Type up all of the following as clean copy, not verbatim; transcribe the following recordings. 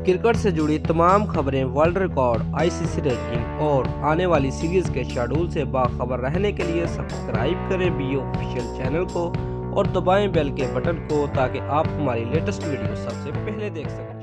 Cricket से जुड़ी तमाम खबरें, वर्ल्ड रिकॉर्ड, आईसीसी रैंकिंग और आने वाली सीरीज के शेड्यूल से बाखबर रहने के लिए सब्सक्राइब करें बी ऑफिशियल चैनल को और दबाएं बेल के बटन को ताकि आप हमारी लेटेस्ट वीडियो सबसे पहले देख सकें।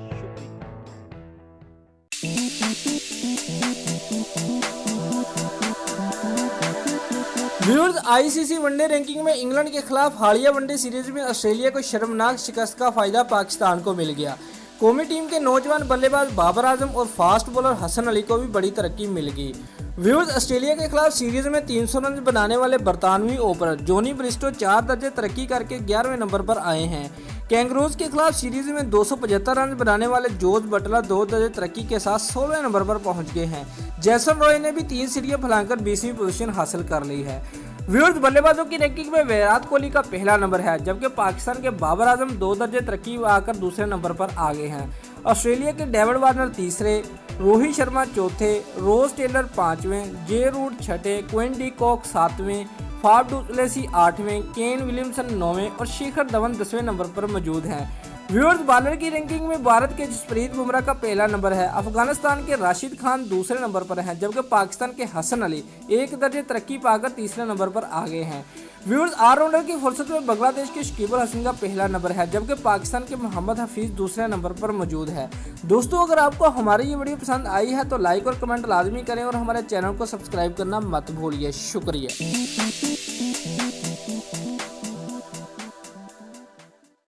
व्यूअर्स, आईसीसी वनडे रैंकिंग में इंग्लैंड के खिलाफ हालिया वनडे सीरीज में ऑस्ट्रेलिया को शर्मनाक शिकस्त का फायदा पाकिस्तान को मिल गया। कौमी टीम के नौजवान बल्लेबाज बाबर आजम और फास्ट बॉलर हसन अली को भी बड़ी तरक्की मिल गई। व्यूअर्स, ऑस्ट्रेलिया के खिलाफ सीरीज में 300 रन बनाने वाले बरतानवी ओपनर जॉनी ब्रिस्टो 4 दर्जे तरक्की करके 11वें नंबर पर आए हैं। कैंगरूज के खिलाफ सीरीज में 275 रन बनाने वाले जोस बटलर 2 दर्जे तरक्की के साथ 16वें नंबर पर पहुंच गए हैं। जैसन रॉय ने भी 3 सीढ़ियां फैलाकर 20वीं पोजीशन हासिल कर ली है। व्यूअर्स, बल्लेबाजों की रैंकिंग में विराट कोहली का पहला नंबर है, जबकि पाकिस्तान के बाबर आजम 2 दर्जे तरक्की आकर दूसरे नंबर पर आ गए हैं। ऑस्ट्रेलिया के डेविड वार्नर तीसरे, रोहित शर्मा चौथे, रोज टेलर 5वें, जे रूट छठे, क्विन डी कॉक 7वें, फाफ डू प्लेसी 8वें, केन विलियमसन 9वें और शिखर धवन 10वें नंबर पर मौजूद हैं। व्यूअर्स, बॉलर की रैंकिंग में भारत के जसप्रीत बुमराह का पहला नंबर है, अफगानिस्तान के राशिद खान दूसरे नंबर पर हैं, जबकि पाकिस्तान के हसन अली 1 दर्जे तरक्की पाकर तीसरे नंबर पर आ गए हैं। व्यूअर्स, ऑलराउंडर की फुर्सत में बांग्लादेश के शकीब अल हसन का पहला नंबर है, जबकि पाकिस्तान के मोहम्मद हफीज दूसरे नंबर पर मौजूद है। दोस्तों, अगर आपको हमारी ये वीडियो पसंद आई है तो लाइक और कमेंट लाजमी करें और हमारे चैनल को सब्सक्राइब करना मत भूलिए। शुक्रिया।